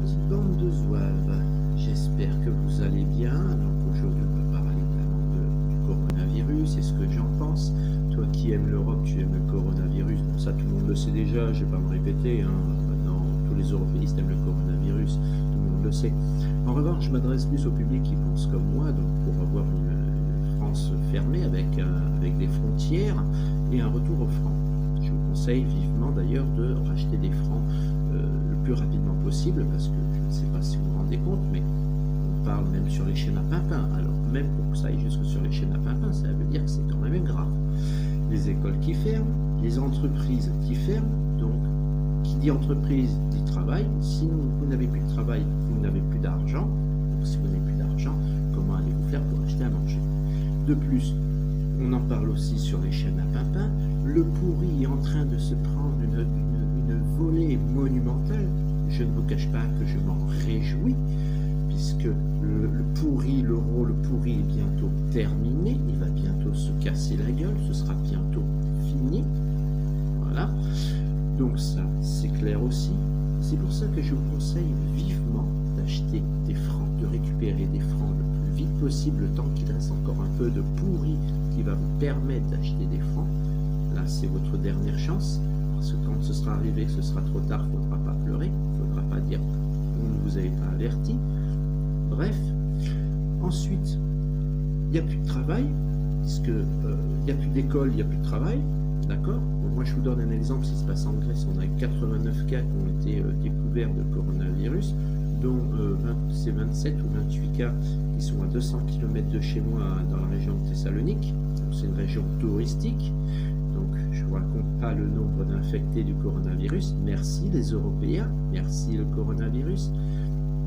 petite bande de zouaves, j'espère que vous allez bien. Donc aujourd'hui on va parler du coronavirus et ce que j'en pense. Toi qui aimes l'Europe, tu aimes le coronavirus, bon ça tout le monde le sait déjà, je vais pas me répéter, hein. Maintenant tous les européistes aiment le coronavirus, tout le monde le sait. En revanche je m'adresse plus au public qui pense comme moi, donc pour avoir une France fermée avec des frontières et un retour aux francs. Je vous conseille vivement d'ailleurs de racheter des francs le plus rapidement possible, parce que je ne sais pas si vous vous rendez compte, mais on parle même sur les chaînes à pimpin. Alors même pour que ça aille jusque sur les chaînes à pimpin, ça veut dire que c'est quand même grave. Les écoles qui ferment, les entreprises qui ferment, donc qui dit entreprise dit travail. Si vous n'avez plus de travail, vous n'avez plus d'argent. Donc si vous n'avez plus d'argent, comment allez-vous faire pour acheter à manger? De plus, on en parle aussi sur les chaînes à pimpin, le pourri est en train de se prendre une volée monumentale. Je ne vous cache pas que je m'en réjouis, puisque le pourri, l'euro, le pourri est bientôt terminé, il va bientôt se casser la gueule, ce sera bientôt fini. Voilà, donc ça c'est clair aussi. C'est pour ça que je vous conseille vivement d'acheter des francs, de récupérer des francs le plus vite possible, tant qu'il reste encore un peu de pourri qui va vous permettre d'acheter des francs. Là c'est votre dernière chance, parce que quand ce sera arrivé, que ce sera trop tard, il ne faudra pas pleurer, il ne faudra pas dire vous ne vous avez pas averti. Bref, ensuite, il n'y a plus de travail, puisque il n'y a plus d'école, il n'y a plus de travail, d'accord? Bon, moi je vous donne un exemple, ce qui se passe en Grèce, on a 89 cas qui ont été découverts de coronavirus, dont c'est 27 ou 28 cas qui sont à 200 km de chez moi dans la région de Thessalonique, c'est une région touristique. Donc, je ne vous raconte pas le nombre d'infectés du coronavirus. Merci les Européens, merci le coronavirus.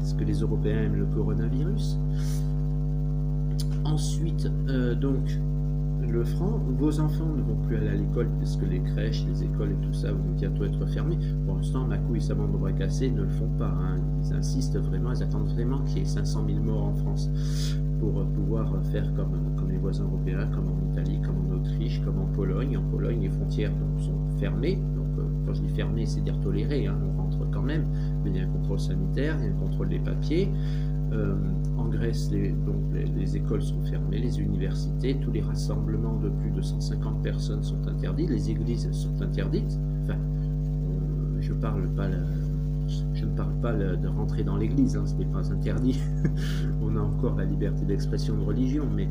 Est-ce que les Européens aiment le coronavirus? Ensuite, donc, le franc, vos enfants ne vont plus aller à l'école, puisque les crèches, les écoles et tout ça vont bientôt être fermées. Pour l'instant, ma couille, ça m'en devrait casser, ne le font pas. Hein. Ils insistent vraiment, ils attendent vraiment qu'il y ait 500 000 morts en France, pour pouvoir faire comme les voisins européens, comme en Italie, comme en Autriche, comme en Pologne. En Pologne, les frontières donc, sont fermées. Donc, quand je dis fermées, c'est dire tolérées, hein, on rentre quand même, mais il y a un contrôle sanitaire, il y a un contrôle des papiers. En Grèce, les écoles sont fermées, les universités, tous les rassemblements de plus de 150 personnes sont interdits, les églises sont interdites. Enfin, je ne parle pas de rentrer dans l'église, hein, ce n'est pas interdit. On a encore la liberté d'expression de religion, mais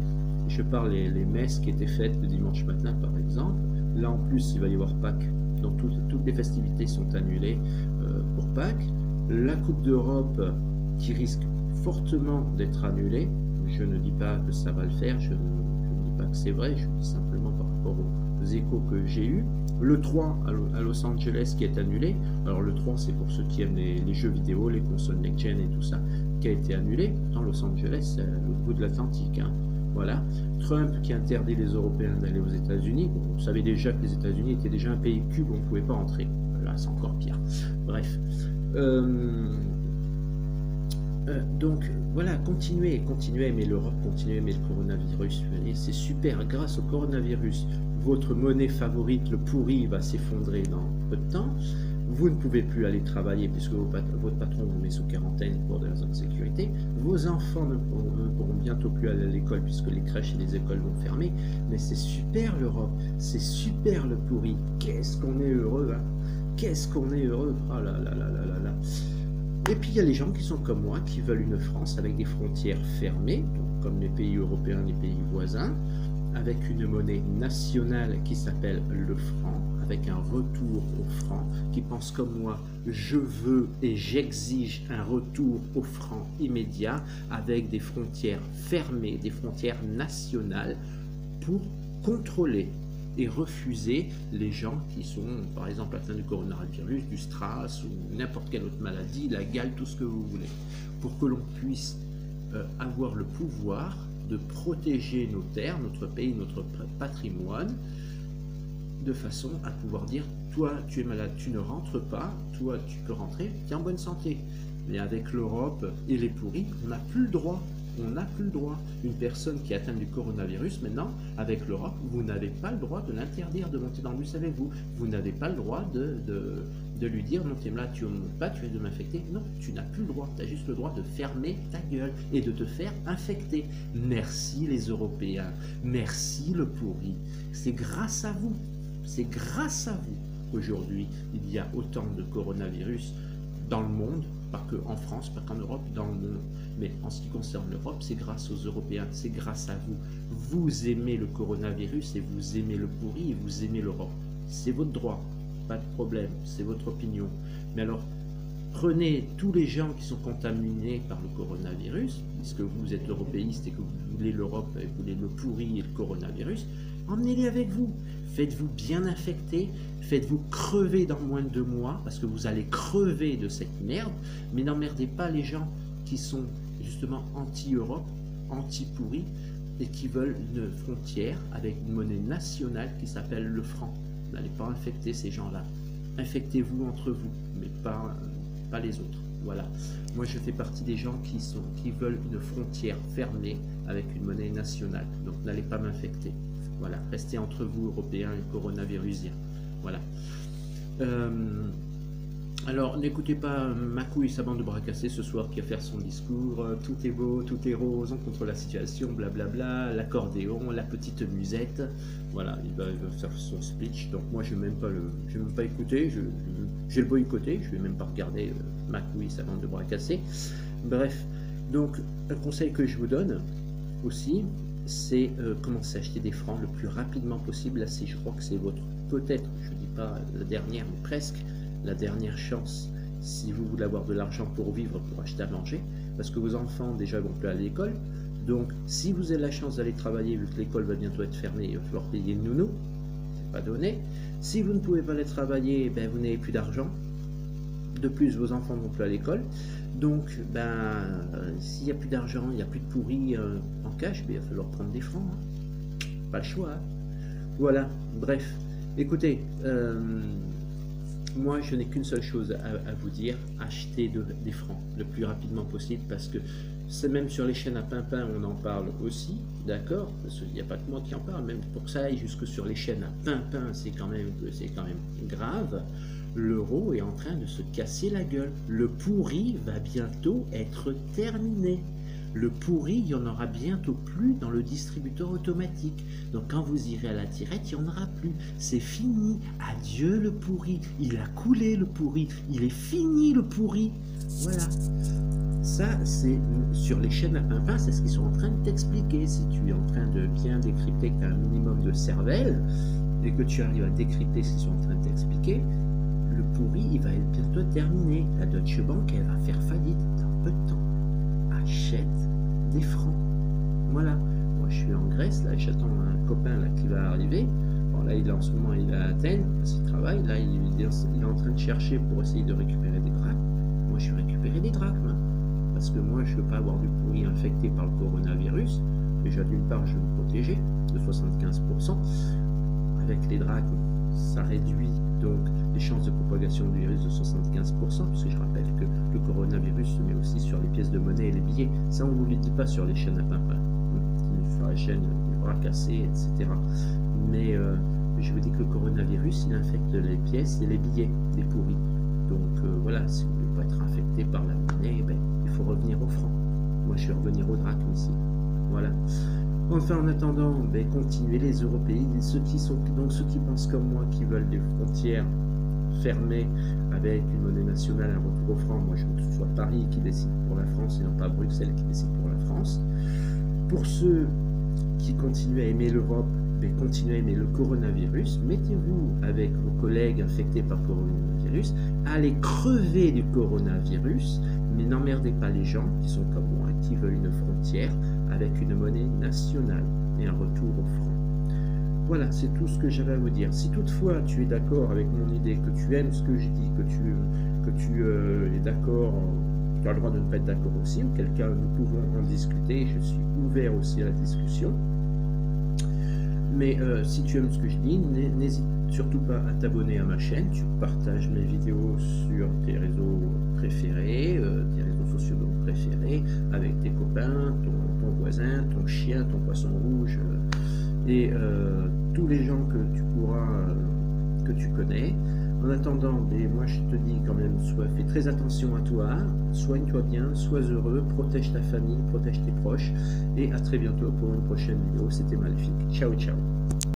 je parle les messes qui étaient faites le dimanche matin, par exemple. Là, en plus, il va y avoir Pâques, donc toutes les festivités sont annulées pour Pâques. La Coupe d'Europe qui risque fortement d'être annulée. Je ne dis pas que ça va le faire, je ne dis pas que c'est vrai, je dis simplement par rapport aux échos que j'ai eus. Le 3 à Los Angeles qui est annulé. Alors le 3 c'est pour ceux qui aiment les jeux vidéo, les consoles next-gen et tout ça, qui a été annulé. Pourtant Los Angeles c'est à l'autre bout de l'Atlantique. Hein. Voilà. Trump qui interdit les Européens d'aller aux États-Unis. Bon, vous savez déjà que les États-Unis étaient déjà un pays cube, on ne pouvait pas entrer. Là c'est encore pire. Bref. Donc voilà, continuez à aimer l'Europe, continuez à aimer le coronavirus. C'est super, grâce au coronavirus, votre monnaie favorite, le pourri, va s'effondrer dans peu de temps. Vous ne pouvez plus aller travailler puisque votre patron vous met sous quarantaine pour des raisons de sécurité. Vos enfants ne pourront bientôt plus aller à l'école puisque les crèches et les écoles vont fermer. Mais c'est super l'Europe, c'est super le pourri. Qu'est-ce qu'on est heureux, hein? Qu'est-ce qu'on est heureux. Oh là là là là là là. Et puis il y a les gens qui sont comme moi, qui veulent une France avec des frontières fermées, donc comme les pays européens, les pays voisins, avec une monnaie nationale qui s'appelle le franc, avec un retour au franc, qui pensent comme moi, je veux et j'exige un retour au franc immédiat, avec des frontières fermées, des frontières nationales, pour contrôler et refuser les gens qui sont, par exemple, atteints du coronavirus, du SRAS ou n'importe quelle autre maladie, la gale, tout ce que vous voulez, pour que l'on puisse avoir le pouvoir de protéger nos terres, notre pays, notre patrimoine, de façon à pouvoir dire, toi tu es malade, tu ne rentres pas, toi tu peux rentrer, tu es en bonne santé. Mais avec l'Europe et les pourris, on n'a plus le droit. On n'a plus le droit. Une personne qui est atteinte du coronavirus, maintenant, avec l'Europe, vous n'avez pas le droit de l'interdire de monter dans le bus avec vous. Vous n'avez pas le droit de lui dire non, tu es là, tu ne montes pas, tu es de m'infecter. Non, tu n'as plus le droit. Tu as juste le droit de fermer ta gueule et de te faire infecter. Merci les Européens. Merci le pourri. C'est grâce à vous. C'est grâce à vous qu'aujourd'hui, il y a autant de coronavirus dans le monde, pas qu'en France, pas qu'en Europe, dans le monde. Mais en ce qui concerne l'Europe, c'est grâce aux Européens, c'est grâce à vous. Vous aimez le coronavirus et vous aimez le pourri et vous aimez l'Europe. C'est votre droit, pas de problème, c'est votre opinion. Mais alors, prenez tous les gens qui sont contaminés par le coronavirus, puisque vous êtes européiste et que vous voulez l'Europe et vous voulez le pourri et le coronavirus, emmenez-les avec vous. Faites-vous bien infecter, faites-vous crever dans moins de 2 mois, parce que vous allez crever de cette merde, mais n'emmerdez pas les gens qui sont justement anti-Europe, anti-pourri, et qui veulent une frontière avec une monnaie nationale qui s'appelle le franc. Vous n'allez pas infecter ces gens-là. Infectez-vous entre vous, mais pas les autres. Voilà. Moi, je fais partie des gens qui veulent une frontière fermée avec une monnaie nationale. Donc, n'allez pas m'infecter. Voilà. Restez entre vous, Européens et coronavirusiens. Voilà. Alors, n'écoutez pas Macou et sa bande de bras cassés ce soir qui va faire son discours. Tout est beau, tout est rose, on contrôle la situation, blablabla, l'accordéon, la petite musette. Voilà, il va faire son speech. Donc moi, je ne vais même pas écouter, j'ai le boycotté, je ne vais même pas regarder Macou et sa bande de bras cassés. Bref, donc un conseil que je vous donne aussi, c'est commencer à acheter des francs le plus rapidement possible. Là, je crois que c'est votre, peut-être, je ne dis pas la dernière, mais presque, la dernière chance si vous voulez avoir de l'argent pour vivre, pour acheter à manger, parce que vos enfants déjà vont plus aller à l'école. Donc si vous avez la chance d'aller travailler, vu que l'école va bientôt être fermée, il va falloir payer le nounou, c'est pas donné. Si vous ne pouvez pas aller travailler, ben, vous n'avez plus d'argent. De plus, vos enfants ne vont plus à l'école. Donc s'il n'y a plus d'argent, il n'y a plus de pourri en cash, ben, il va falloir prendre des francs, hein. Pas le choix, hein. Voilà, bref, écoutez, moi, je n'ai qu'une seule chose à vous dire, achetez des francs le plus rapidement possible, parce que c'est même sur les chaînes à Pimpin, on en parle aussi, d'accord? Parce qu'il n'y a pas que moi qui en parle, même pour que ça aille jusque sur les chaînes à Pimpin, c'est quand même grave. L'euro est en train de se casser la gueule. Le pourri va bientôt être terminé. Le pourri, il n'y en aura bientôt plus dans le distributeur automatique. Donc quand vous irez à la tirette, il n'y en aura plus. C'est fini. Adieu le pourri. Il a coulé le pourri. Il est fini le pourri. Voilà. Ça, c'est sur les chaînes à Pimpin, c'est ce qu'ils sont en train de t'expliquer. Si tu es en train de bien décrypter, que tu as un minimum de cervelle, et que tu arrives à décrypter ce qu'ils sont en train de t'expliquer, le pourri, il va être bientôt terminé. La Deutsche Bank, elle va faire faillite dans peu de temps. Achète des francs. Voilà. Moi, je suis en Grèce, là, j'attends un copain là, qui va arriver. Bon, là, en ce moment, il est à Athènes, parce qu'il travaille. Là, il est en train de chercher pour essayer de récupérer des drachmes. Moi, je vais récupérer des drachmes. Parce que moi, je ne veux pas avoir du pourri infecté par le coronavirus. Déjà, d'une part, je veux me protéger de 75%. Avec les drachmes, ça réduit donc les chances de propagation du virus de 75%, puisque je rappelle que le coronavirus se met aussi sur les pièces de monnaie et les billets. Ça, on ne vous le dit pas sur les chaînes à Pimpin, sur la chaîne du bras cassé, etc. Mais je vous dis que le coronavirus, il infecte les pièces et les billets des pourris. Donc voilà, si vous ne voulez pas être infecté par la monnaie, ben, il faut revenir au franc. Moi, je vais revenir au drachme ici. Voilà. Enfin, en attendant, ben, continuez les Européens, ceux qui pensent comme moi, qui veulent des frontières fermées avec une monnaie nationale, un retour au franc. Moi, je veux que ce soit Paris qui décide pour la France et non pas Bruxelles qui décide pour la France. Pour ceux qui continuent à aimer l'Europe, ben, continuez à aimer le coronavirus. Mettez-vous avec vos collègues infectés par le coronavirus. Allez crever du coronavirus, mais n'emmerdez pas les gens qui sont comme moi, qui veulent une frontière avec une monnaie nationale et un retour au franc. Voilà, c'est tout ce que j'avais à vous dire. Si toutefois tu es d'accord avec mon idée, que tu aimes ce que je dis, que tu es d'accord, tu as le droit de ne pas être d'accord aussi, auquel cas nous pouvons en discuter, je suis ouvert aussi à la discussion. Mais si tu aimes ce que je dis, n'hésite surtout pas à t'abonner à ma chaîne, tu partages mes vidéos sur tes réseaux préférés, tes réseaux sociaux préférés, avec tes copains, ton voisin, ton chien, ton poisson rouge, et tous les gens que tu connais. En attendant, moi je te dis quand même, fais très attention à toi, soigne-toi bien, sois heureux, protège ta famille, protège tes proches, et à très bientôt pour une prochaine vidéo. C'était Maléfique. Ciao, ciao.